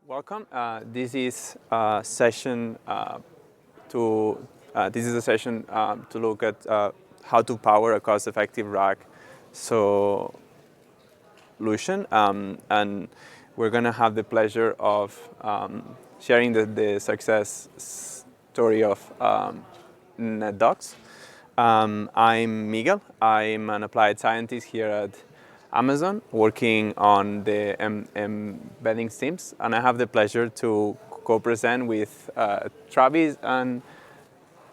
Welcome. This is a session to look at how to power a cost-effective rack solution, and we're going to have the pleasure of sharing the success story of NetDocs. I'm Miguel. I'm an applied scientist here at Amazon, working on the embeddings teams, and I have the pleasure to co-present with Travis and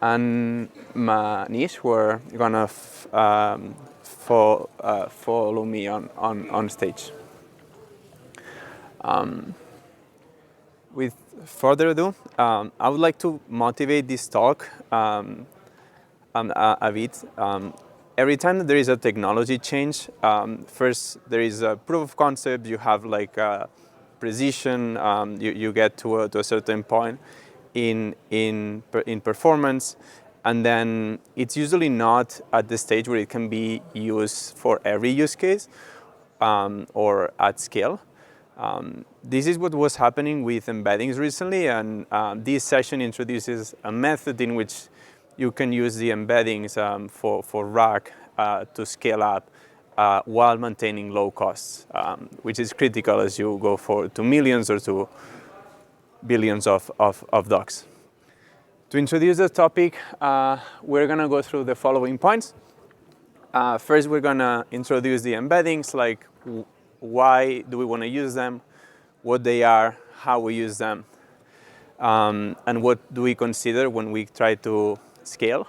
Manish, who are gonna follow me on stage. With further ado, I would like to motivate this talk a bit. Every time that there is a technology change, first there is a proof of concept. You have like precision. You get to a certain point in performance, and then it's usually not at the stage where it can be used for every use case or at scale. This is what was happening with embeddings recently, and this session introduces a method in which you can use the embeddings for rack to scale up while maintaining low costs, which is critical as you go to millions or to billions of docs. To introduce the topic, we're going to go through the following points. First, we're going to introduce the embeddings, like why do we want to use them, what they are, how we use them, and what do we consider when we try to scale.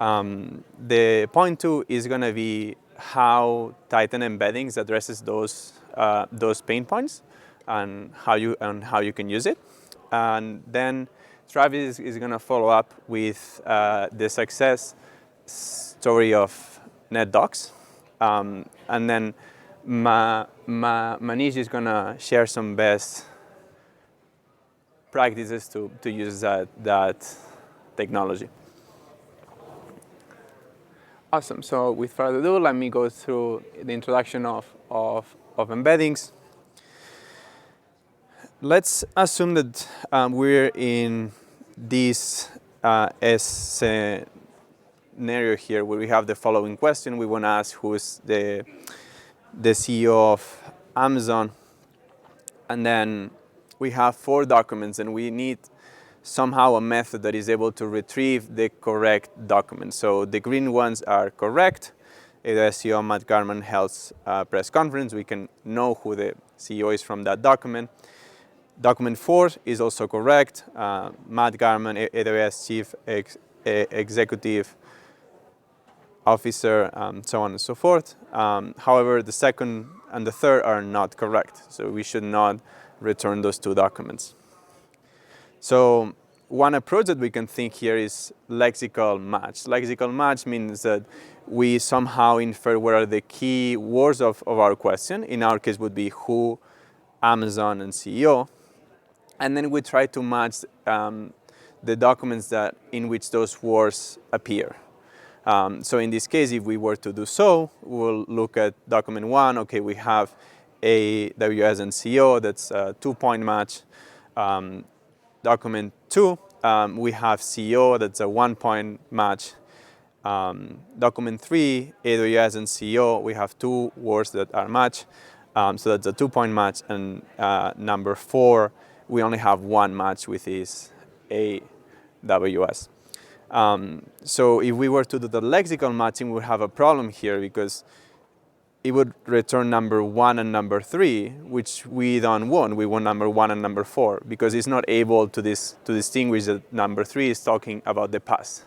The point 2 is going to be how Titan embeddings addresses those pain points and how you can use it. And then Travis is going to follow up with the success story of NetDocs, and then Manish is going to share some best practices to use that technology. Awesome. So with further ado, let me go through the introduction of embeddings. Let's assume that we're in this scenario here where we have the following question. We want to ask who is the CEO of Amazon, and then we have 4 documents, and we need somehow a method that is able to retrieve the correct document. So the green ones are correct. AWS CEO Matt Garman held a press conference. We can know who the CEO is from that document. Document 4 is also correct. Matt Garman, AWS Chief Executive Officer, so on and so forth. However, the second and the third are not correct. So we should not return those 2 documents. So one approach that we can think here is lexical match. Lexical match means that we somehow infer what are the key words of our question. In our case would be who, Amazon, and CEO. And then we try to match the documents in which those words appear. So in this case, if we were to do so, we'll look at document 1. Okay, we have AWS and CEO. That's a 2-point match. Document 2, we have CEO. That's a 1-point match. Document 3, AWS and CEO. We have 2 words that are matched. So that's a 2-point match. And number 4, we only have 1 match, with is AWS. So if we were to do the lexical matching, we would have a problem here because it would return number 1 and number 3, which we don't want. We want number 1 and number 4 because it's not able to distinguish that number 3 is talking about the past.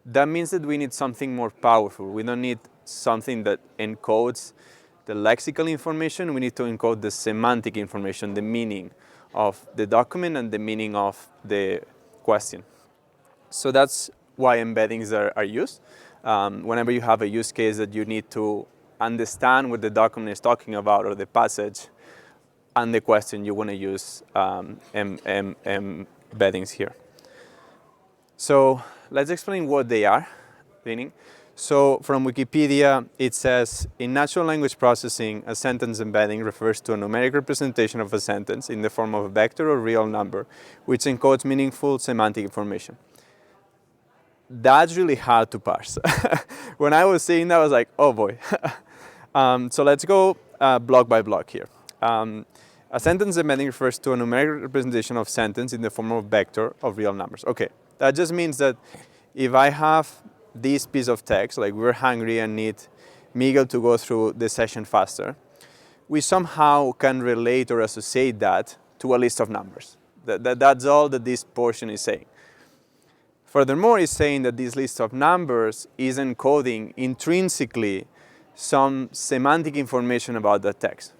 That means that we need something more powerful. We don't need something that encodes the lexical information. We need to encode the semantic information, the meaning of the document and the meaning of the question. So that's why embeddings are used. Whenever you have a use case that you need to understand what the document is talking about, or the passage and the question, you want to use embeddings here. So let's explain what they are. So from Wikipedia, it says, in natural language processing, a sentence embedding refers to a numeric representation of a sentence in the form of a vector or real number, which encodes meaningful semantic information. That's really hard to parse. When I was saying that, I was like, oh boy. So let's go block by block here. A sentence embedding refers to a numeric representation of sentence in the form of a vector of real numbers. Okay, that just means that if I have this piece of text, like we're hungry and need Miguel to go through the session faster, we somehow can relate or associate that to a list of numbers. That's all that this portion is saying. Furthermore, it's saying that this list of numbers is encoding intrinsically some semantic information about the text.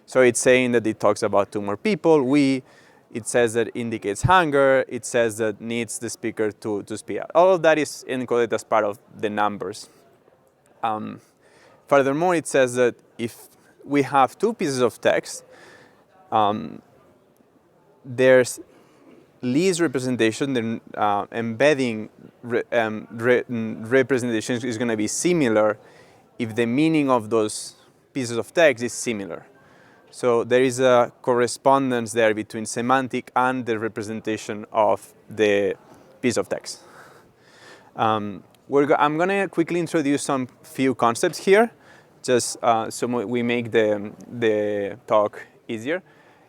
So it's saying that it talks about two more people, it says that indicates hunger, it says that needs the speaker to speak out. All of that is encoded as part of the numbers. Furthermore, it says that if we have two pieces of text, there's least representation, the embedding representation is going to be similar if the meaning of those pieces of text is similar. So there is a correspondence there between semantic and the representation of the piece of text. I'm going to quickly introduce some few concepts here, just so we make the talk easier.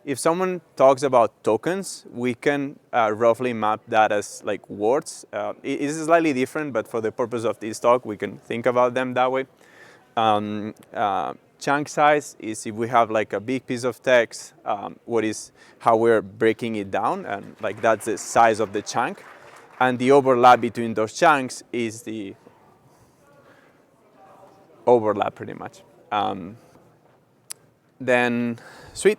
If someone talks about tokens, we can roughly map that as like words. It is slightly different, but for the purpose of this talk, we can think about them that way. Chunk size is if we have like a big piece of text, how we're breaking it down, and like that's the size of the chunk. And the overlap between those chunks is the overlap pretty much. Then, sweet.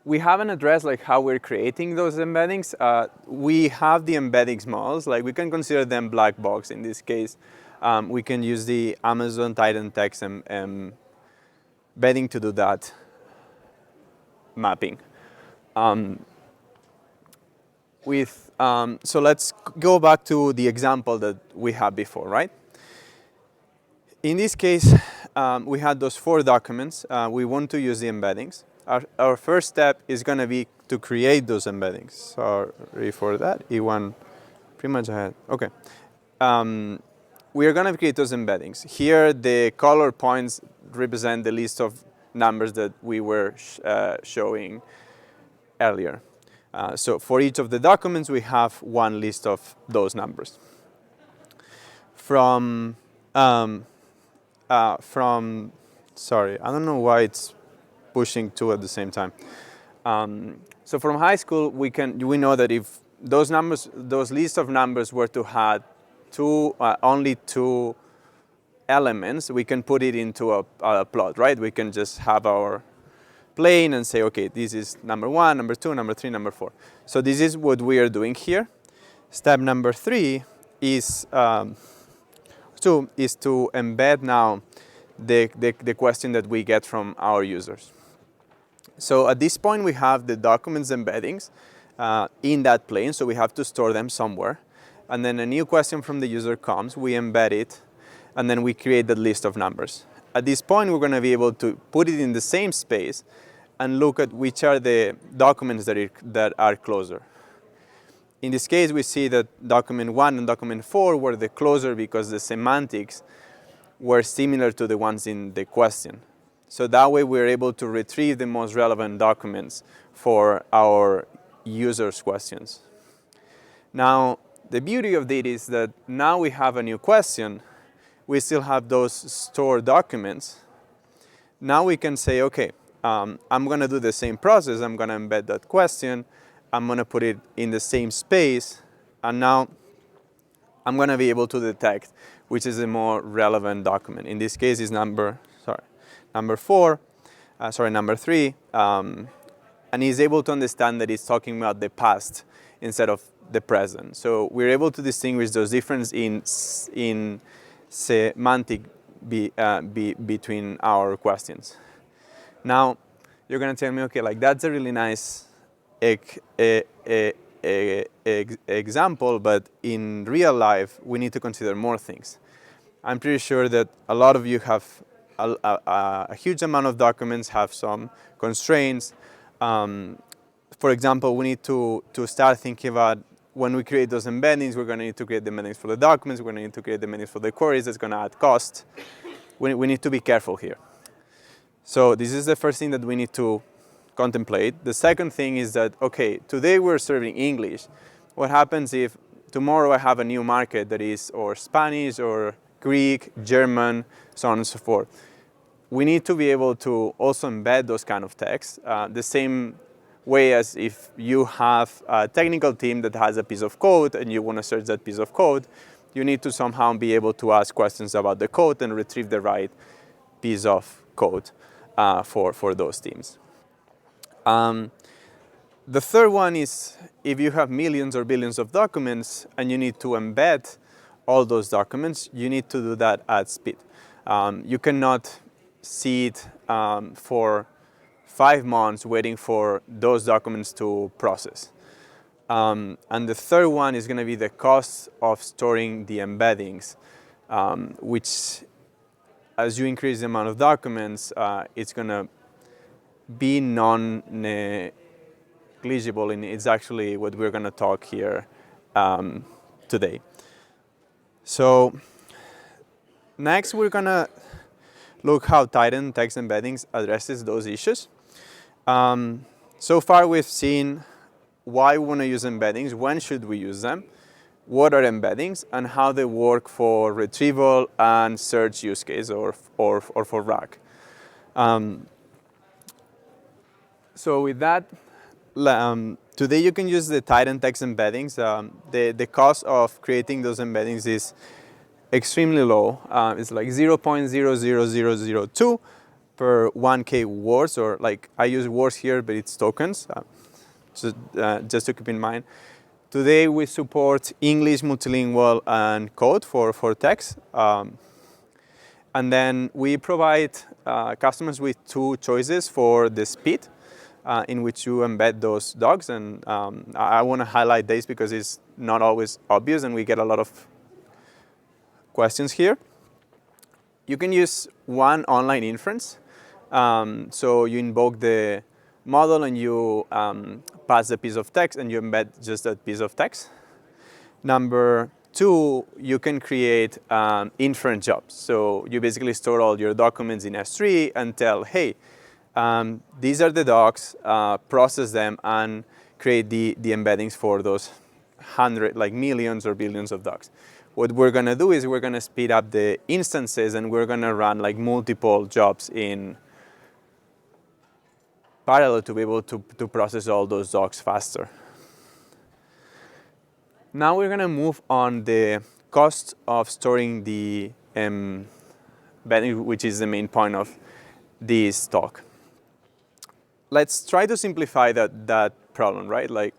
We haven't addressed like how we're creating those embeddings. We have the embeddings models, like we can consider them black box in this case. We can use the Amazon Titan text embedding to do that mapping. So let's go back to the example that we had before, right? In this case, we had those 4 documents. We want to use the embeddings. Our first step is going to be to create those embeddings. Sorry for that. E1 pretty much ahead. Okay. We are going to create those embeddings. Here, the color points represent the list of numbers that we were showing earlier. So for each of the documents, we have one list of those numbers. Sorry, I don't know why it's pushing 2 at the same time. So from high school, we know that if those lists of numbers were to have only 2 elements, we can put it into a plot, right? We can just have our plane and say, okay, this is number 1, number 2, number 3, number 4. So this is what we are doing here. Step number 3 is to embed now the question that we get from our users. So at this point, we have the documents embeddings in that plane, so we have to store them somewhere. And then a new question from the user comes, we embed it, and then we create the list of numbers. At this point, we're going to be able to put it in the same space and look at which are the documents that are closer. In this case, we see that document 1 and document 4 were the closer because the semantics were similar to the ones in the question. So that way, we're able to retrieve the most relevant documents for our users' questions. Now, the beauty of it is that now we have a new question. We still have those stored documents. Now we can say, okay, I'm going to do the same process. I'm going to embed that question. I'm going to put it in the same space. And now I'm going to be able to detect which is a more relevant document. In this case, is number 3. And he's able to understand that he's talking about the past instead of the present. So we're able to distinguish those differences in semantic between our questions. Now, you're going to tell me, okay, like that's a really nice example, but in real life, we need to consider more things. I'm pretty sure that a lot of you have a huge amount of documents, have some constraints. For example, we need to start thinking about when we create those embeddings, we're going to need to create the embeddings for the documents, we're going to need to create the embeddings for the queries, that's going to add cost. We need to be careful here. So this is the first thing that we need to contemplate. The second thing is that, okay, today we're serving English. What happens if tomorrow I have a new market that is or Spanish or Greek, German, so on and so forth? We need to be able to also embed those kind of texts. The same way as if you have a technical team that has a piece of code and you want to search that piece of code, you need to somehow be able to ask questions about the code and retrieve the right piece of code for those teams. The third one is if you have millions or billions of documents and you need to embed all those documents, you need to do that at speed. You cannot sit for 5 months waiting for those documents to process. And the third one is going to be the cost of storing the embeddings, which as you increase the amount of documents, it's going to be non-negligible, and it's actually what we're going to talk here today. So next we're going to look how Titan text embeddings addresses those issues. So far we've seen why we want to use embeddings, when should we use them, what are embeddings, and how they work for retrieval and search use case or for RAG. So with that, today you can use the Titan text embeddings. The cost of creating those embeddings is extremely low. It's like 0.00002 per 1K words, or like I use words here, but it's tokens, just to keep in mind. Today we support English, multilingual, and code for text. And then we provide customers with 2 choices for the speed in which you embed those docs. And I want to highlight this because it's not always obvious and we get a lot of questions here. You can use one online inference. So you invoke the model and you pass a piece of text and you embed just that piece of text. Number 2, you can create inference jobs. So you basically store all your documents in S3 and tell, hey, these are the docs, process them and create the embeddings for those millions or billions of docs. What we're going to do is we're going to speed up the instances and we're going to run like multiple jobs in parallel to be able to process all those docs faster. Now we're going to move on the cost of storing the embedding, which is the main point of this talk. Let's try to simplify that problem, right? Like,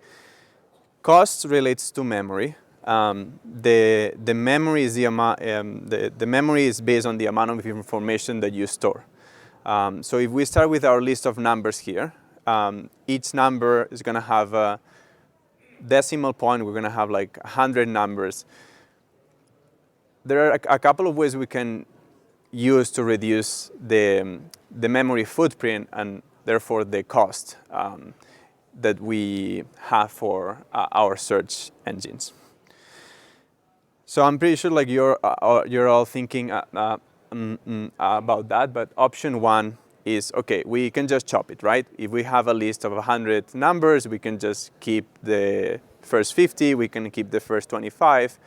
cost relates to memory. The memory is the memory is based on the amount of information that you store. So if we start with our list of numbers here, each number is going to have a decimal point. We're going to have like 100 numbers. There are a couple of ways we can use to reduce the memory footprint and therefore the cost that we have for our search engines. So I'm pretty sure like you're all thinking about that, but option 1 is, okay, we can just chop it, right? If we have a list of 100 numbers, we can just keep the first 50, we can keep the first 25,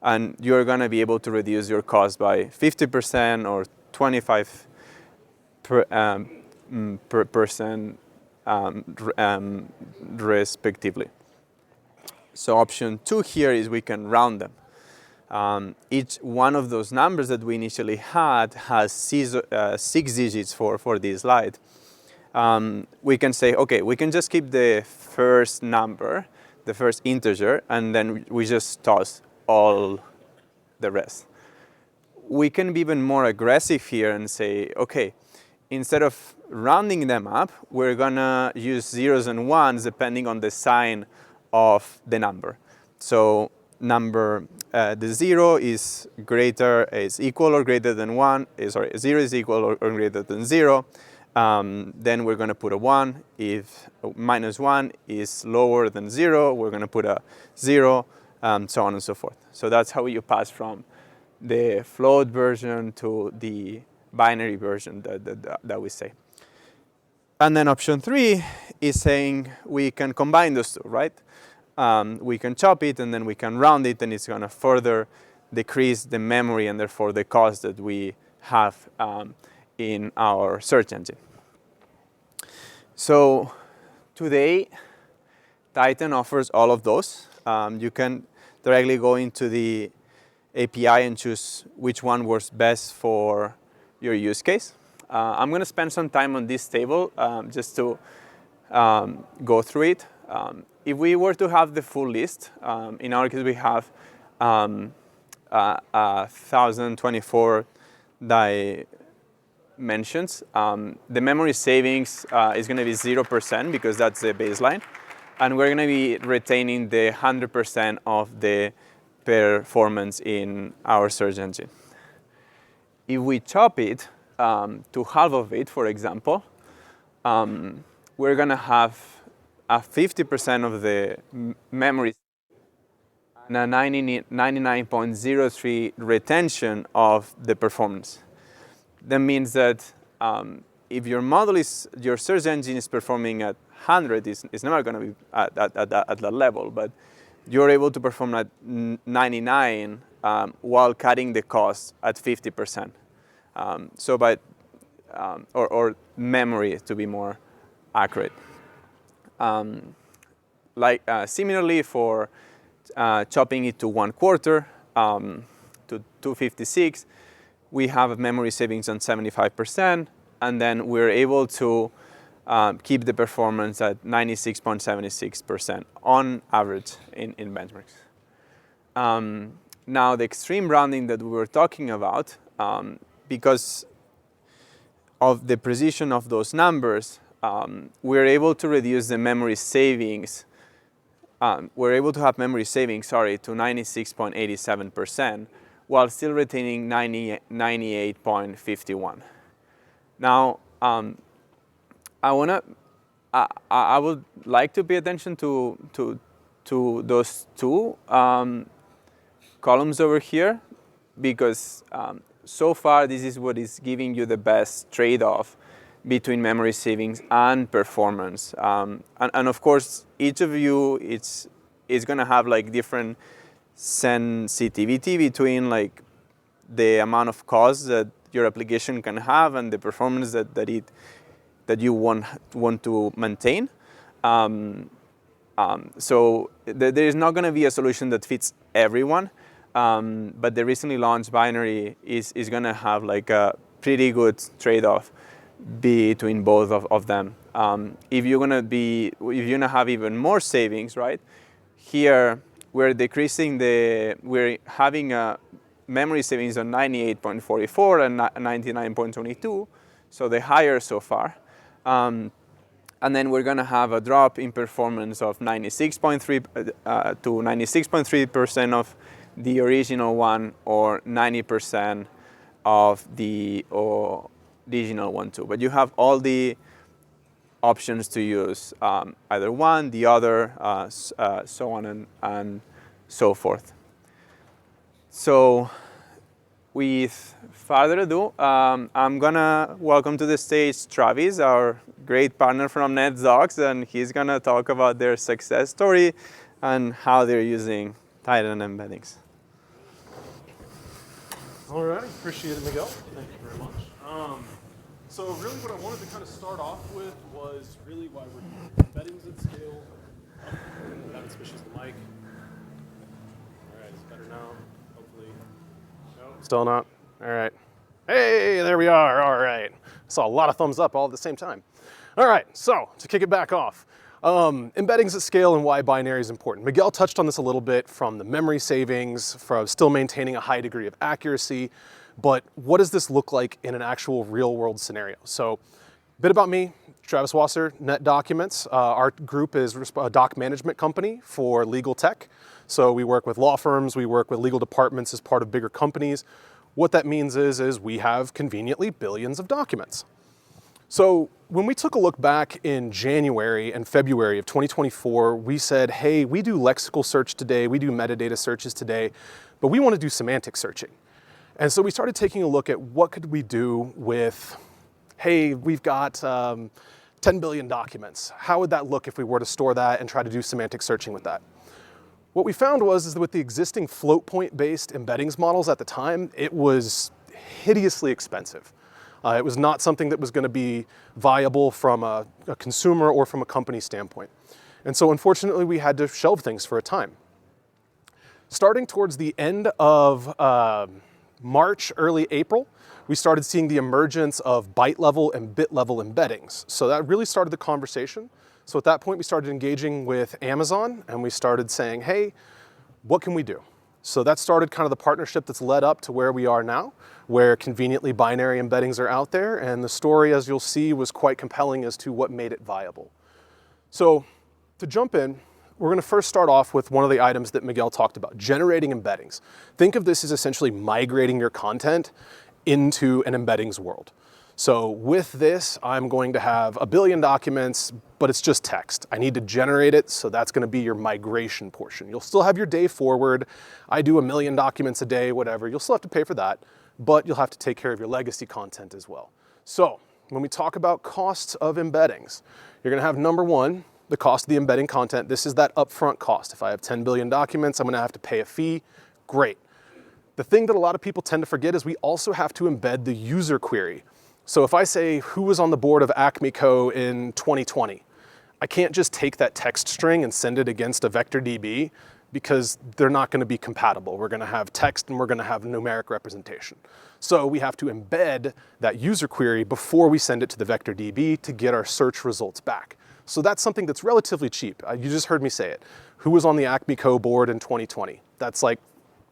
and you're going to be able to reduce your cost by 50% or 25% respectively. So option 2 here is we can round them. Each one of those numbers that we initially had has 6 digits for this slide. We can say, okay, we can just keep the first number, the first integer, and then we just toss all the rest. We can be even more aggressive here and say, okay, instead of rounding them up, we're gonna use zeros and ones depending on the sign of the number. So number, the 0 is equal or greater than 1, 0 is equal or greater than 0. Then we're going to put a 1. If minus 1 is lower than 0, we're going to put a 0, so on and so forth. So that's how you pass from the float version to the binary version that we say. And then option 3 is saying we can combine those two, right? We can chop it and then we can round it, and it's going to further decrease the memory and therefore the cost that we have in our search engine. So today, Titan offers all of those. You can directly go into the API and choose which one works best for your use case. I'm going to spend some time on this table just to go through it. If we were to have the full list, in our case we have 1,024 dimensions. The memory savings is going to be 0% because that's the baseline. And we're going to be retaining the 100% of the performance in our search engine. If we chop it to half of it, for example, we're going to have a 50% of the memory and a 99.03 retention of the performance. That means that if your search engine is performing at 100, it's never going to be at that level, but you're able to perform at 99 while cutting the cost at 50%. Or memory to be more accurate. Similarly for chopping it to 1/4 to 256, we have a memory savings on 75%, and then we're able to keep the performance at 96.76% on average in benchmarks. Now the extreme rounding that we were talking about, because of the precision of those numbers, we're able to reduce the memory savings. We're able to have memory savings, to 96.87%, while still retaining 98.51. Now, I would like to pay attention to those two columns over here, because so far this is what is giving you the best trade-off between memory savings and performance. And of course, each of you is going to have like different sensitivity between like the amount of cost that your application can have and the performance that you want to maintain. So there is not going to be a solution that fits everyone, but the recently launched binary is going to have like a pretty good trade-off between both of them. If you're going to have even more savings, right? Here we're having a memory savings on 98.44 and 99.22, so they're higher so far. And then we're going to have a drop in performance of 96.3 to 96.3% of the original one, or 90% of the original one too. But you have all the options to use either one, the other, so on and so forth. So with further ado, I'm gonna welcome to the stage Travis, our great partner from NetDocs, and he's gonna talk about their success story and how they're using Titan embeddings. All right, appreciate it, Miguel. Thank you very much. So really what I wanted to kind of start off with was really why we're doing embeddings at scale. I haven't switched the mic. All right, it's better now, hopefully. No, still not. All right. Hey, there we are. All right. Saw a lot of thumbs up all at the same time. All right, so to kick it back off, embeddings at scale and why binary is important. Miguel touched on this a little bit, from the memory savings, from still maintaining a high degree of accuracy, but what does this look like in an actual real world scenario? So a bit about me, Travis Wasser, Net Documents. Our group is a doc management company for legal tech. So we work with law firms, we work with legal departments as part of bigger companies. What that means is we have conveniently billions of documents. So when we took a look back in January and February of 2024, we said, hey, we do lexical search today, we do metadata searches today, but we want to do semantic searching. And so we started taking a look at what could we do with, hey, we've got 10 billion documents. How would that look if we were to store that and try to do semantic searching with that? What we found is that with the existing float point-based embeddings models at the time, it was hideously expensive. It was not something that was going to be viable from a consumer or from a company standpoint. And so unfortunately, we had to shelve things for a time. Starting towards the end of March, early April, we started seeing the emergence of byte level and bit level embeddings. So that really started the conversation. So at that point, we started engaging with Amazon and we started saying, hey, what can we do? So that started kind of the partnership that's led up to where we are now, where conveniently binary embeddings are out there. And the story, as you'll see, was quite compelling as to what made it viable. So to jump in, we're going to first start off with one of the items that Miguel talked about, generating embeddings. Think of this as essentially migrating your content into an embeddings world. So with this, I'm going to have 1 billion documents, but it's just text. I need to generate it, so that's going to be your migration portion. You'll still have your day forward. I do 1 million documents a day, whatever. You'll still have to pay for that, but you'll have to take care of your legacy content as well. So when we talk about costs of embeddings, you're going to have number one, the cost of the embedding content. This is that upfront cost. If I have 10 billion documents, I'm going to have to pay a fee. Great. The thing that a lot of people tend to forget is we also have to embed the user query. So if I say who was on the board of Acme Co. in 2020, I can't just take that text string and send it against a vector DB because they're not going to be compatible. We're going to have text and we're going to have numeric representation. So we have to embed that user query before we send it to the vector DB to get our search results back. So that's something that's relatively cheap. You just heard me say it. Who was on the Acme Co. board in 2020? That's like,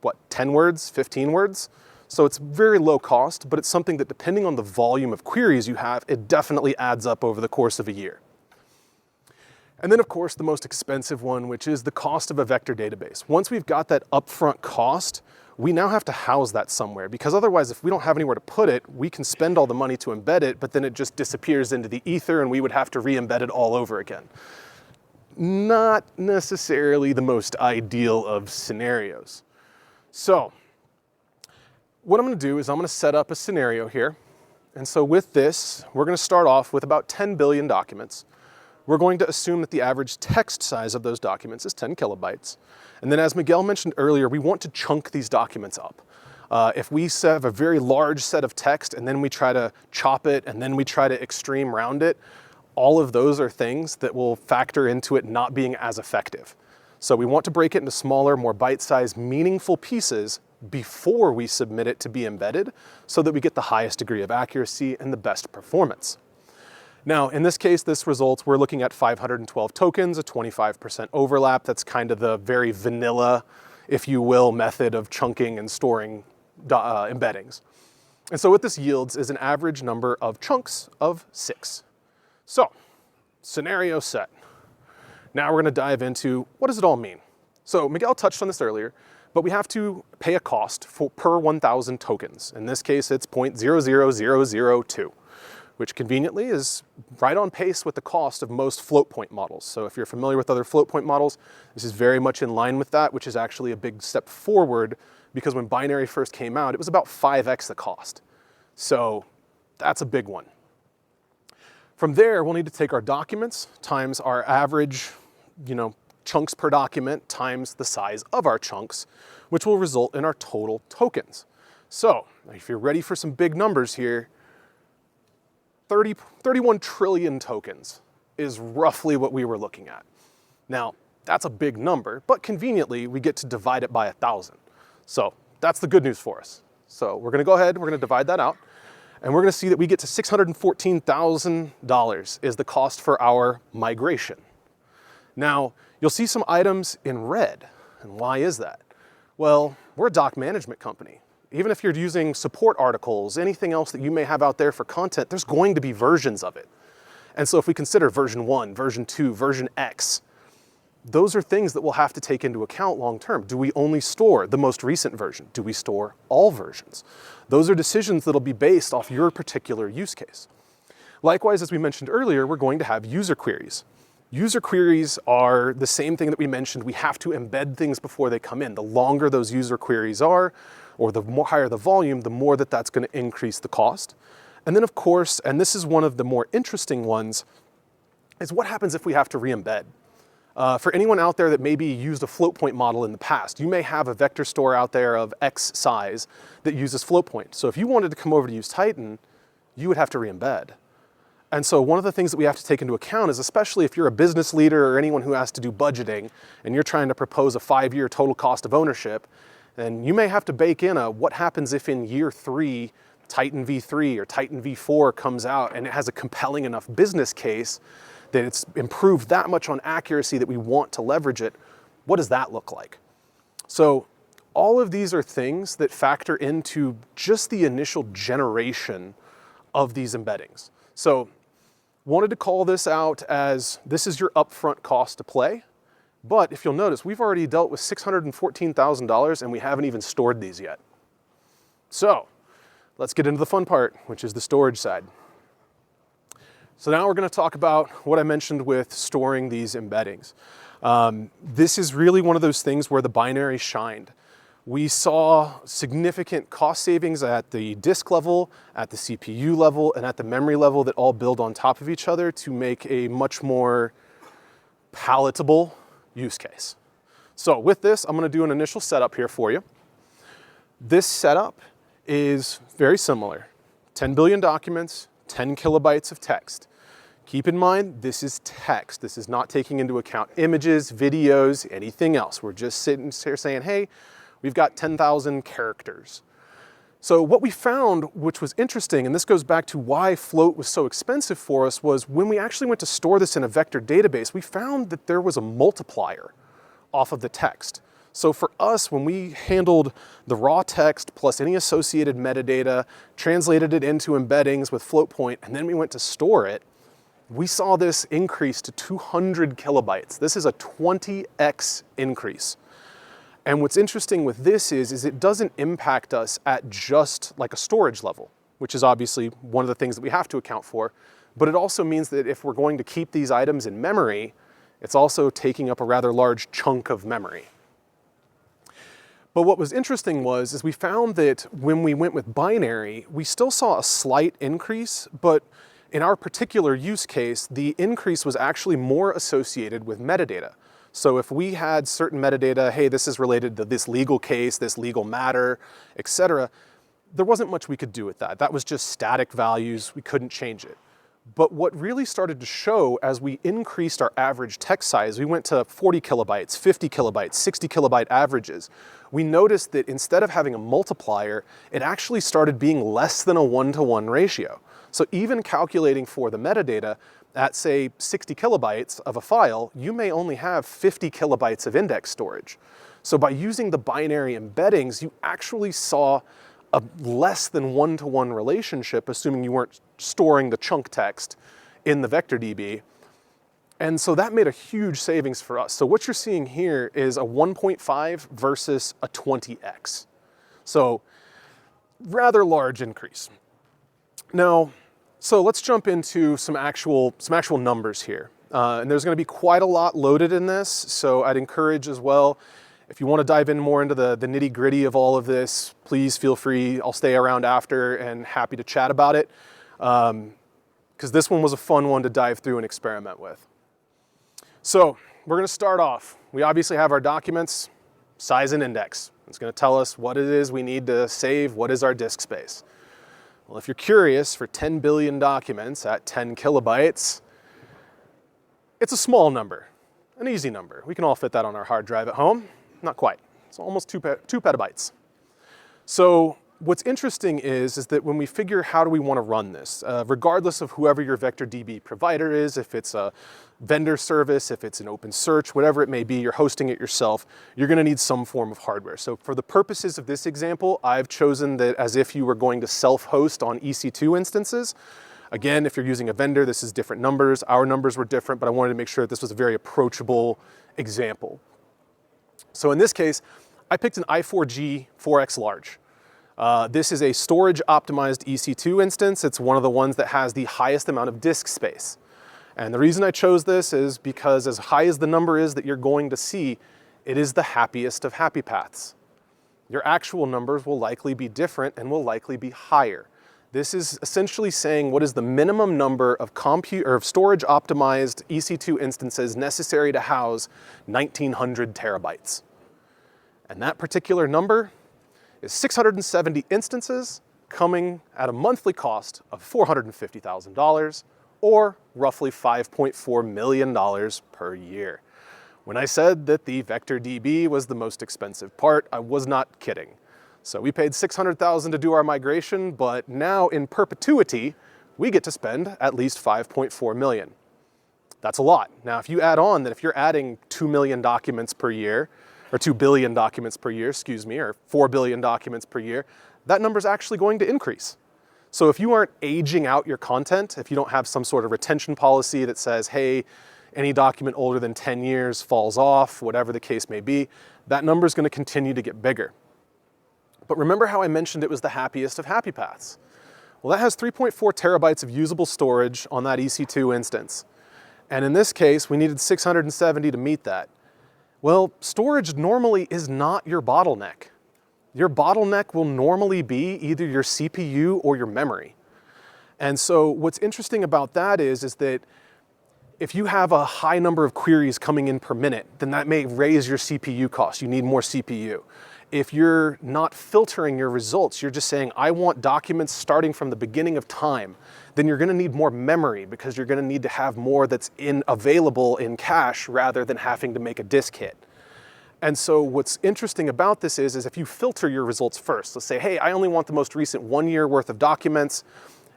what, 10 words, 15 words? So it's very low cost, but it's something that depending on the volume of queries you have, it definitely adds up over the course of a year. And then of course, the most expensive one, which is the cost of a vector database. Once we've got that upfront cost, we now have to house that somewhere because otherwise, if we don't have anywhere to put it, we can spend all the money to embed it, but then it just disappears into the ether and we would have to re-embed it all over again. Not necessarily the most ideal of scenarios. So what I'm going to do is I'm going to set up a scenario here. And so with this, we're going to start off with about 10 billion documents. We're going to assume that the average text size of those documents is 10 kilobytes. And then as Miguel mentioned earlier, we want to chunk these documents up. If we have a very large set of text and then we try to chop it and then we try to extreme round it, all of those are things that will factor into it not being as effective. So we want to break it into smaller, more bite-sized, meaningful pieces before we submit it to be embedded so that we get the highest degree of accuracy and the best performance. Now, in this case, this results, we're looking at 512 tokens, a 25% overlap. That's kind of the very vanilla, if you will, method of chunking and storing embeddings. And so what this yields is an average number of chunks of 6. So, scenario set. Now we're going to dive into what does it all mean? So Miguel touched on this earlier, but we have to pay a cost per 1,000 tokens. In this case, it's 0.00002, which conveniently is right on pace with the cost of most float point models. So if you're familiar with other float point models, this is very much in line with that, which is actually a big step forward because when binary first came out, it was about 5x the cost. So that's a big one. From there, we'll need to take our documents times our average, chunks per document times the size of our chunks, which will result in our total tokens. So if you're ready for some big numbers here, 31 trillion tokens is roughly what we were looking at. Now, that's a big number, but conveniently, we get to divide it by 1,000. So that's the good news for us. So we're gonna go ahead, we're gonna divide that out, and we're gonna see that we get to $614,000 is the cost for our migration. Now, you'll see some items in red, and why is that? Well, we're a doc management company. Even if you're using support articles, anything else that you may have out there for content, there's going to be versions of it. And so if we consider version 1, version 2, version X, those are things that we'll have to take into account long term. Do we only store the most recent version? Do we store all versions? Those are decisions that'll be based off your particular use case. Likewise, as we mentioned earlier, we're going to have user queries. User queries are the same thing that we mentioned. We have to embed things before they come in. The longer those user queries are, or the higher the volume, the more that's going to increase the cost. And then of course, and this is one of the more interesting ones, is what happens if we have to re-embed? For anyone out there that maybe used a float point model in the past, you may have a vector store out there of X size that uses float point. So if you wanted to come over to use Titan, you would have to re-embed. And so one of the things that we have to take into account is, especially if you're a business leader or anyone who has to do budgeting and you're trying to propose a 5-year total cost of ownership, then you may have to bake in a what happens if in year 3 Titan v3 or Titan v4 comes out and it has a compelling enough business case that it's improved that much on accuracy that we want to leverage it. What does that look like? So all of these are things that factor into just the initial generation of these embeddings. So wanted to call this out as this is your upfront cost to play. But if you'll notice, we've already dealt with $614,000 and we haven't even stored these yet. So let's get into the fun part, which is the storage side. So now we're going to talk about what I mentioned with storing these embeddings. This is really one of those things where the binary shined. We saw significant cost savings at the disk level, at the CPU level, and at the memory level that all build on top of each other to make a much more palatable use case. So with this, I'm going to do an initial setup here for you. This setup is very similar. 10 billion documents, 10 kilobytes of text. Keep in mind, this is text. This is not taking into account images, videos, anything else. We're just sitting here saying, hey, we've got 10,000 characters. So what we found, which was interesting, and this goes back to why float was so expensive for us, was when we actually went to store this in a vector database, we found that there was a multiplier off of the text. So for us, when we handled the raw text plus any associated metadata, translated it into embeddings with float point, and then we went to store it, we saw this increase to 200 kilobytes. This is a 20x increase. And what's interesting with this is it doesn't impact us at just like a storage level, which is obviously one of the things that we have to account for. But it also means that if we're going to keep these items in memory, it's also taking up a rather large chunk of memory. But what was interesting is we found that when we went with binary, we still saw a slight increase, but in our particular use case, the increase was actually more associated with metadata. So if we had certain metadata, hey, this is related to this legal case, this legal matter, etc., there wasn't much we could do with that. That was just static values. We couldn't change it. But what really started to show as we increased our average text size, we went to 40 kilobytes, 50 kilobytes, 60 kilobyte averages. We noticed that instead of having a multiplier, it actually started being less than a 1-to-1 ratio. So even calculating for the metadata, at say 60 kilobytes of a file, you may only have 50 kilobytes of index storage. So by using the binary embeddings, you actually saw a less than 1-to-1 relationship, assuming you weren't storing the chunk text in the vector DB. And so that made a huge savings for us. So what you're seeing here is a 1.5 versus a 20x. So rather large increase. Now, so let's jump into some actual numbers here. And there's going to be quite a lot loaded in this, so I'd encourage as well, if you want to dive in more into the nitty gritty of all of this, please feel free. I'll stay around after and happy to chat about it, because this one was a fun one to dive through and experiment with. So we're going to start off. We obviously have our documents, size and index. It's going to tell us what it is we need to save, what is our disk space. Well, if you're curious, for 10 billion documents at 10 kilobytes, it's a small number, an easy number. We can all fit that on our hard drive at home. Not quite. It's almost 2 petabytes. So what's interesting is that when we figure how do we want to run this, regardless of whoever your vector DB provider is, if it's a vendor service, if it's an open search, whatever it may be, you're hosting it yourself, you're going to need some form of hardware. So for the purposes of this example, I've chosen that as if you were going to self-host on EC2 instances. Again, if you're using a vendor, this is different numbers. Our numbers were different, but I wanted to make sure that this was a very approachable example. So in this case, I picked an i4G 4X large. This is a storage optimized EC2 instance. It's one of the ones that has the highest amount of disk space. And the reason I chose this is because as high as the number is that you're going to see, it is the happiest of happy paths. Your actual numbers will likely be different and will likely be higher. This is essentially saying what is the minimum number of storage optimized EC2 instances necessary to house 1900 terabytes. And that particular number is 670 instances coming at a monthly cost of $450,000 or roughly $5.4 million per year. When I said that the Vector DB was the most expensive part, I was not kidding. So we paid $600,000 to do our migration, but now in perpetuity, we get to spend at least $5.4 million. That's a lot. Now, if you add on that if you're adding 2 million documents per year, or 2 billion documents per year, excuse me, or 4 billion documents per year, that number is actually going to increase. So if you aren't aging out your content, if you don't have some sort of retention policy that says, hey, any document older than 10 years falls off, whatever the case may be, that number is going to continue to get bigger. But remember how I mentioned it was the happiest of happy paths? Well, that has 3.4 terabytes of usable storage on that EC2 instance. And in this case, we needed 670 to meet that. Well, storage normally is not your bottleneck. Your bottleneck will normally be either your CPU or your memory. And so what's interesting about that is that if you have a high number of queries coming in per minute, then that may raise your CPU cost. You need more CPU. If you're not filtering your results, you're just saying, I want documents starting from the beginning of time, then you're gonna need more memory because you're gonna need to have more that's available in cache rather than having to make a disk hit. And so what's interesting about this is if you filter your results first, let's say, hey, I only want the most recent 1 year worth of documents,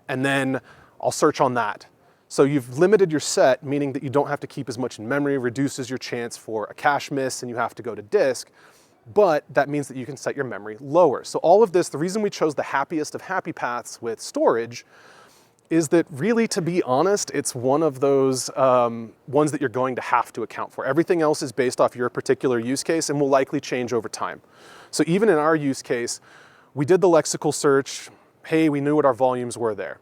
and then I'll search on that. So you've limited your set, meaning that you don't have to keep as much in memory, reduces your chance for a cache miss and you have to go to disk. But that means that you can set your memory lower. So all of this, the reason we chose the happiest of happy paths with storage is that really, to be honest, it's one of those ones that you're going to have to account for. Everything else is based off your particular use case and will likely change over time. So even in our use case, we did the lexical search. Hey, we knew what our volumes were there.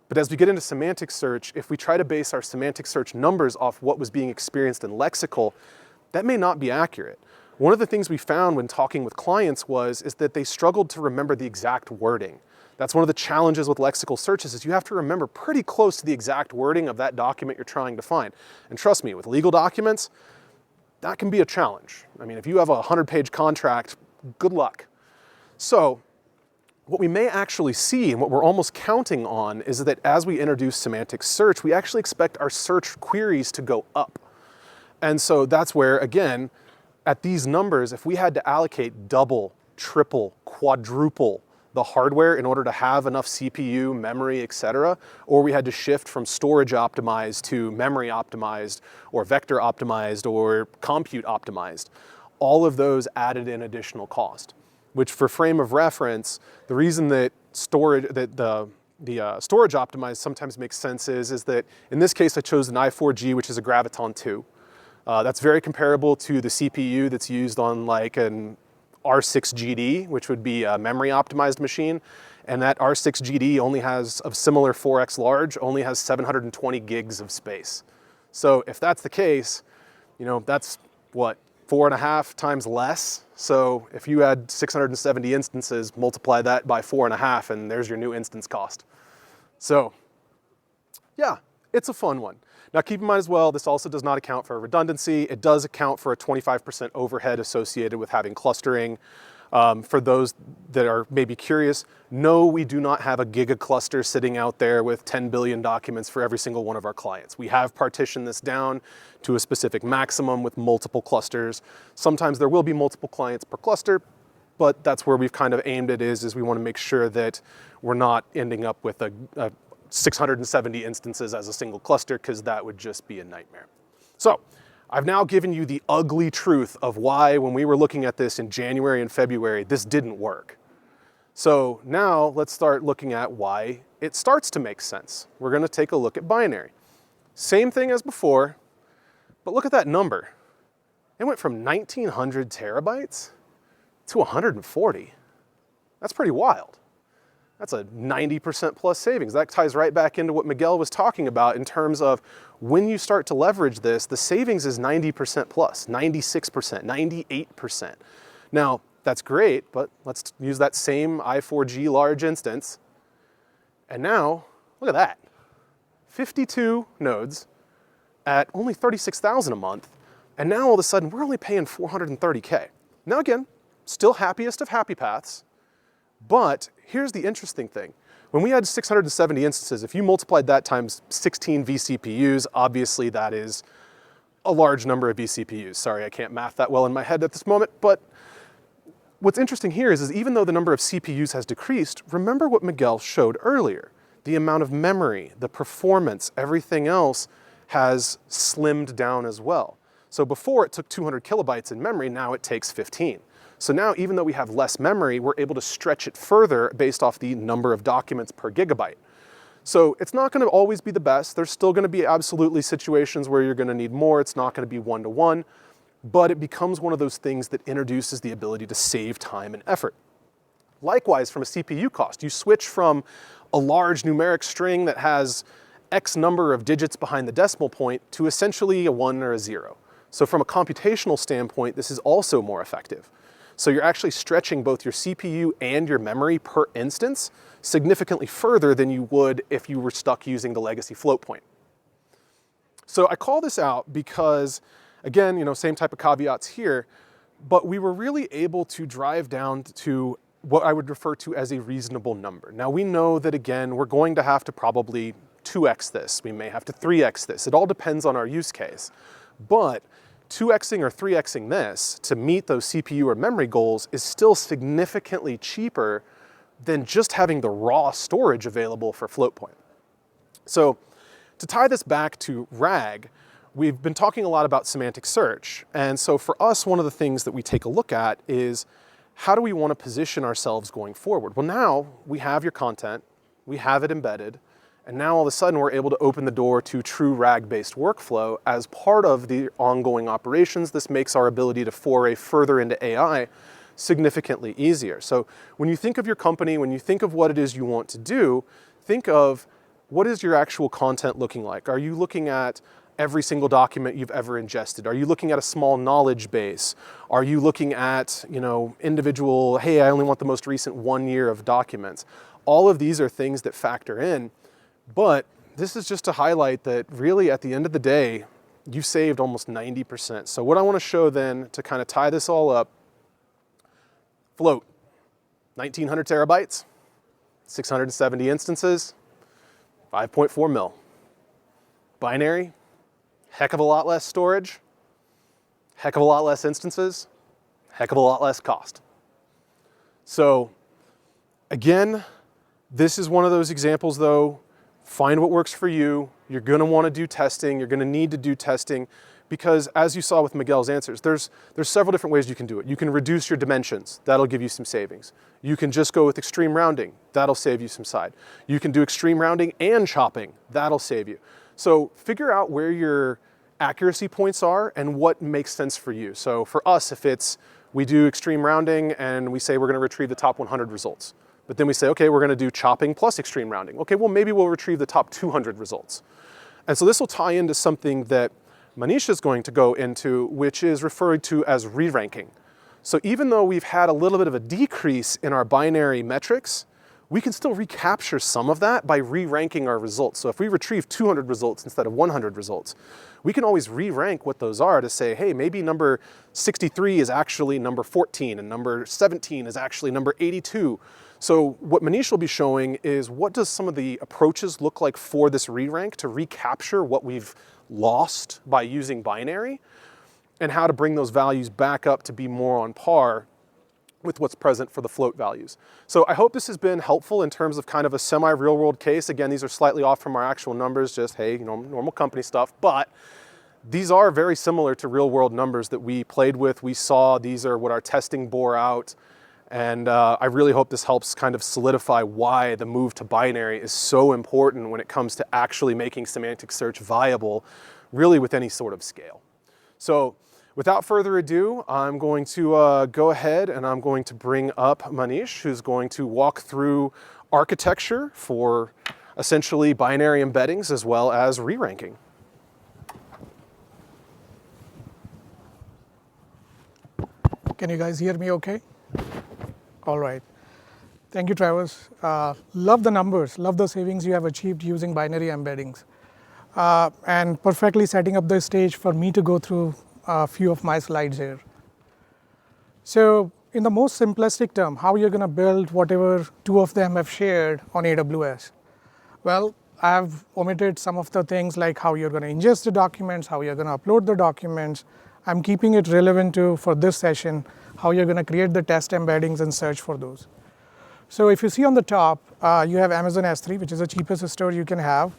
But as we get into semantic search, if we try to base our semantic search numbers off what was being experienced in lexical, that may not be accurate. One of the things we found when talking with clients is that they struggled to remember the exact wording. That's one of the challenges with lexical searches is you have to remember pretty close to the exact wording of that document you're trying to find. And trust me, with legal documents, that can be a challenge. I mean, if you have a 100-page contract, good luck. So what we may actually see and what we're almost counting on is that as we introduce semantic search, we actually expect our search queries to go up. And so that's where, again, at these numbers, if we had to allocate double, triple, quadruple the hardware in order to have enough CPU, memory, etc., or we had to shift from storage optimized to memory optimized or vector optimized or compute optimized, all of those added in additional cost, which for frame of reference, the reason that storage optimized sometimes makes sense is that in this case I chose an i4G, which is a Graviton 2. That's very comparable to the CPU that's used on like an R6GD, which would be a memory optimized machine. And that R6GD only has, of similar 4X large, only has 720 gigs of space. So if that's the case, you know, that's what, 4.5 times less. So if you had 670 instances, multiply that by 4.5 and there's your new instance cost. So yeah, it's a fun one. Now keep in mind as well, this also does not account for redundancy. It does account for a 25% overhead associated with having clustering. For those that are maybe curious, no, we do not have a giga cluster sitting out there with 10 billion documents for every single one of our clients. We have partitioned this down to a specific maximum with multiple clusters. Sometimes there will be multiple clients per cluster, but that's where we've kind of aimed it is we want to make sure that we're not ending up with a 670 instances as a single cluster, because that would just be a nightmare. So I've now given you the ugly truth of why, when we were looking at this in January and February, this didn't work. So now let's start looking at why it starts to make sense. We're going to take a look at binary. Same thing as before, but look at that number. It went from 1,900 terabytes to 140. That's pretty wild. That's a 90% plus savings. That ties right back into what Miguel was talking about in terms of when you start to leverage this, the savings is 90% plus, 96%, 98%. Now, that's great, but let's use that same i4G large instance. And now, look at that. 52 nodes at only 36,000 a month. And now all of a sudden, we're only paying 430K. Now again, still happiest of happy paths. But here's the interesting thing. When we had 670 instances, if you multiplied that times 16 vCPUs, obviously that is a large number of vCPUs. Sorry, I can't math that well in my head at this moment, but what's interesting here is even though the number of CPUs has decreased, remember what Miguel showed earlier. The amount of memory, the performance, everything else has slimmed down as well. So before it took 200 kilobytes in memory, now it takes 15. So now even though we have less memory, we're able to stretch it further based off the number of documents per gigabyte. So it's not going to always be the best. There's still going to be absolutely situations where you're going to need more. It's not going to be one-to-one, but it becomes one of those things that introduces the ability to save time and effort. Likewise, from a CPU cost, you switch from a large numeric string that has X number of digits behind the decimal point to essentially a 1 or a 0. So from a computational standpoint, this is also more effective. So you're actually stretching both your CPU and your memory per instance significantly further than you would if you were stuck using the legacy float point. So I call this out because, again, same type of caveats here, but we were really able to drive down to what I would refer to as a reasonable number. Now we know that, again, we're going to have to probably 2x this. We may have to 3x this. It all depends on our use case. But 2xing or 3xing this to meet those CPU or memory goals is still significantly cheaper than just having the raw storage available for float point. So to tie this back to RAG, we've been talking a lot about semantic search. And so for us, one of the things that we take a look at is how do we want to position ourselves going forward? Well, now we have your content, we have it embedded, and now all of a sudden we're able to open the door to true RAG-based workflow as part of the ongoing operations. This makes our ability to foray further into AI significantly easier. So when you think of your company, when you think of what it is you want to do, think of what is your actual content looking like? Are you looking at every single document you've ever ingested? Are you looking at a small knowledge base? Are you looking at, individual, hey, I only want the most recent 1 year of documents? All of these are things that factor in. But this is just to highlight that really at the end of the day, you saved almost 90%. So what I want to show then to kind of tie this all up, float, 1,900 terabytes, 670 instances, 5.4 mil. Binary, heck of a lot less storage, heck of a lot less instances, heck of a lot less cost. So again, this is one of those examples though. Find what works for you. You're going to want to do testing. You're going to need to do testing because as you saw with Miguel's answers, there's several different ways you can do it. You can reduce your dimensions. That'll give you some savings. You can just go with extreme rounding. That'll save you some side. You can do extreme rounding and chopping. That'll save you. So figure out where your accuracy points are and what makes sense for you. So for us, if we do extreme rounding and we say we're going to retrieve the top 100 results. But then we say, okay, we're going to do chopping plus extreme rounding. Okay, well, maybe we'll retrieve the top 200 results. And so this will tie into something that Manish is going to go into, which is referred to as re-ranking. So even though we've had a little bit of a decrease in our binary metrics, we can still recapture some of that by re-ranking our results. So if we retrieve 200 results instead of 100 results, we can always re-rank what those are to say, hey, maybe number 63 is actually number 14 and number 17 is actually number 82. So what Manish will be showing is what does some of the approaches look like for this re-rank to recapture what we've lost by using binary and how to bring those values back up to be more on par with what's present for the float values. So I hope this has been helpful in terms of kind of a semi-real world case. Again, these are slightly off from our actual numbers, just, hey, normal company stuff, but these are very similar to real world numbers that we played with. We saw these are what our testing bore out. And I really hope this helps kind of solidify why the move to binary is so important when it comes to actually making semantic search viable, really with any sort of scale. So without further ado, I'm going to go ahead and I'm going to bring up Manish, who's going to walk through architecture for essentially binary embeddings as well as re-ranking. Can you guys hear me okay? All right. Thank you, Travis. Love the numbers, love the savings you have achieved using binary embeddings. And perfectly setting up the stage for me to go through a few of my slides here. So in the most simplistic term, how you're going to build whatever two of them have shared on AWS? Well, I've omitted some of the things like how you're going to ingest the documents, how you're going to upload the documents. I'm keeping it relevant to, for this session, how you're going to create the test embeddings and search for those. So if you see on the top, you have Amazon S3, which is the cheapest store you can have.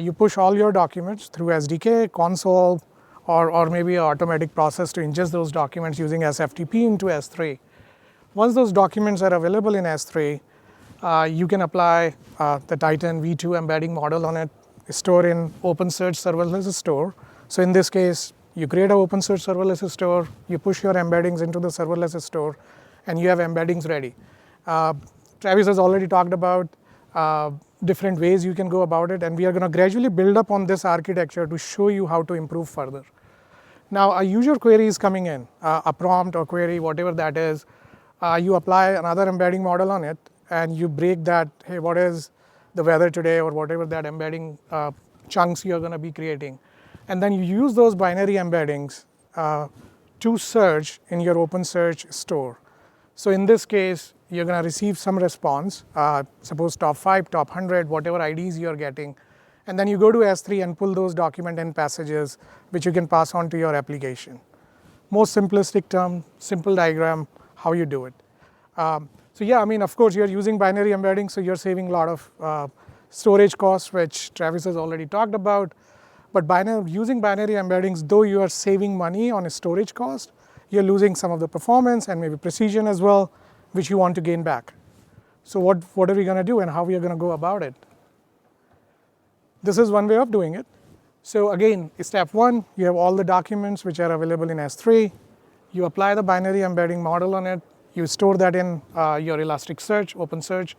You push all your documents through SDK, console, or maybe an automatic process to ingest those documents using SFTP into S3. Once those documents are available in S3, you can apply the Titan V2 embedding model on it, store in OpenSearch serverless store. So in this case, you create an OpenSearch serverless store, you push your embeddings into the serverless store, and you have embeddings ready. Travis has already talked about different ways you can go about it, and we are going to gradually build up on this architecture to show you how to improve further. Now, a user query is coming in, a prompt or query, whatever that is. You apply another embedding model on it, and you break that, hey, what is the weather today, or whatever that embedding chunks you're going to be creating. And then you use those binary embeddings to search in your OpenSearch store. So in this case, you're going to receive some response, suppose top 5, top 100, whatever IDs you're getting. And then you go to S3 and pull those document and passages, which you can pass on to your application. Most simplistic term, simple diagram, how you do it. So yeah, I mean, of course, you're using binary embedding, so you're saving a lot of storage costs, which Travis has already talked about. But using binary embeddings, though you are saving money on a storage cost, you're losing some of the performance and maybe precision as well, which you want to gain back. So what are we going to do and how we are going to go about it? This is one way of doing it. So again, step one, you have all the documents which are available in S3. You apply the binary embedding model on it. You store that in your Elasticsearch, OpenSearch.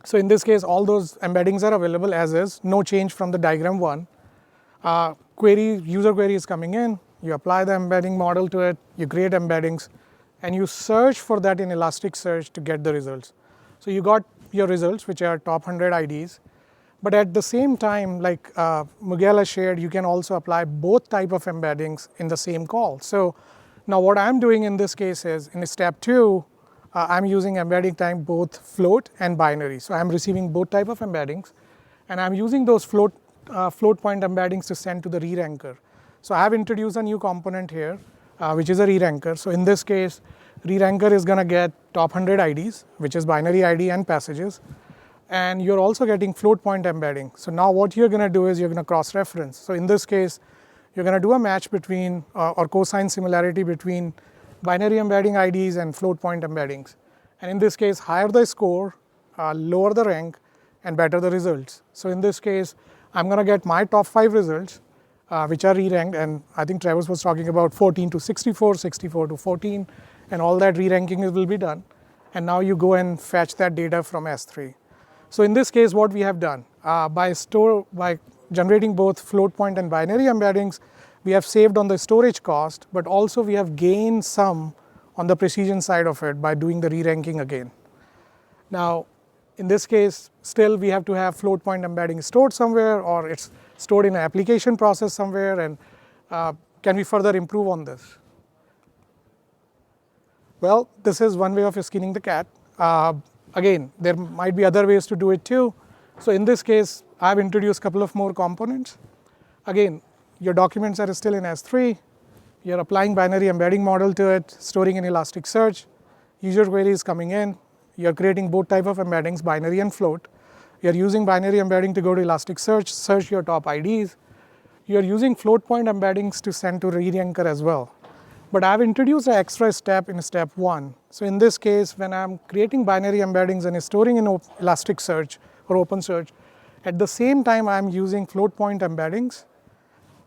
So in this case, all those embeddings are available as is, no change from the diagram one. User query is coming in, you apply the embedding model to it, you create embeddings, and you search for that in Elasticsearch to get the results. So you got your results, which are top 100 IDs. But at the same time, like Miguel has shared, you can also apply both type of embeddings in the same call. So now what I'm doing in this case is, in step 2, I'm using embedding type both float and binary. So I'm receiving both type of embeddings, and I'm using those float point embeddings to send to the re-ranker. So I have introduced a new component here, which is a re-ranker. So in this case, re-ranker is going to get top 100 IDs, which is binary ID and passages. And you're also getting float point embedding. So now what you're going to do is you're going to cross-reference. So in this case, you're going to do a match between, or cosine similarity between binary embedding IDs and float point embeddings. And in this case, higher the score, lower the rank, and better the results. So in this case, I'm going to get my top 5 results, which are re-ranked. And I think Travis was talking about 14 to 64, 64 to 14, and all that re-ranking will be done. And now you go and fetch that data from S3. So in this case, what we have done, by generating both float point and binary embeddings, we have saved on the storage cost, but also we have gained some on the precision side of it by doing the re-ranking again. Now, in this case, still we have to have float point embedding stored somewhere, or it's stored in an application process somewhere, and can we further improve on this? Well, this is one way of skinning the cat. Again, there might be other ways to do it too. So in this case, I've introduced a couple of more components. Again, your documents are still in S3. You're applying binary embedding model to it, storing in Elasticsearch. User query is coming in. You're creating both type of embeddings, binary and float. You're using binary embedding to go to Elasticsearch, search your top IDs. You're using float point embeddings to send to re-ranker as well. But I've introduced an extra step in step 1. So in this case, when I'm creating binary embeddings and storing in Elasticsearch or OpenSearch, at the same time I'm using float point embeddings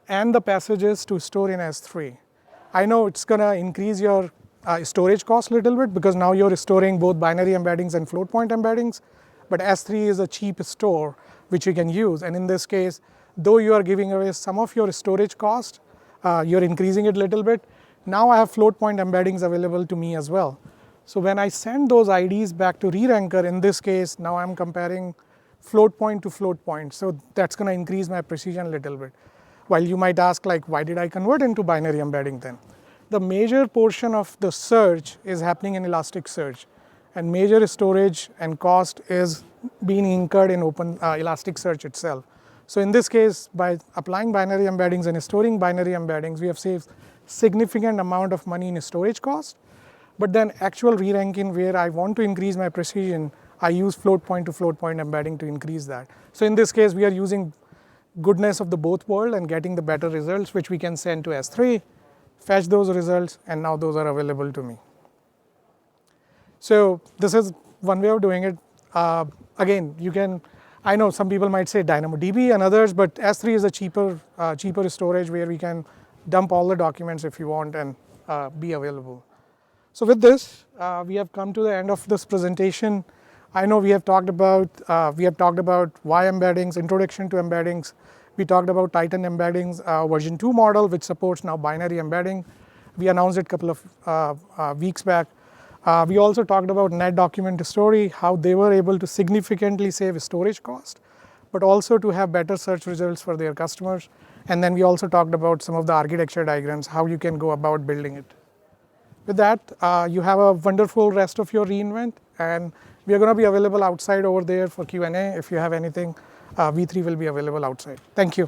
and the passages to store in S3. I know it's going to increase your storage cost a little bit because now you're storing both binary embeddings and float point embeddings, but S3 is a cheap store which you can use. And in this case, though you are giving away some of your storage cost, you're increasing it a little bit. Now I have float point embeddings available to me as well. So when I send those IDs back to re-ranker, in this case, now I'm comparing float point to float point. So that's going to increase my precision a little bit. While you might ask, like, why did I convert into binary embedding then? The major portion of the search is happening in Elasticsearch, and major storage and cost is being incurred in Elasticsearch itself. So in this case, by applying binary embeddings and storing binary embeddings, we have saved significant amount of money in storage cost. But then actual re-ranking, where I want to increase my precision, I use float point to float point embedding to increase that. So in this case, we are using goodness of the both world and getting the better results, which we can send to S3, fetch those results, and now those are available to me. So this is one way of doing it. Again, you can, I know some people might say DynamoDB and others, but S3 is a cheaper storage where we can dump all the documents if you want and be available. So with this, we have come to the end of this presentation. I know we have talked about why embeddings, introduction to embeddings. We talked about Titan embeddings version 2 model, which supports now binary embedding. We announced it a couple of weeks back. We also talked about net document story, how they were able to significantly save storage cost, but also to have better search results for their customers. And then we also talked about some of the architecture diagrams, how you can go about building it. With that, you have a wonderful rest of your reInvent, and we are going to be available outside over there for Q&A. If you have anything, V3 will be available outside. Thank you.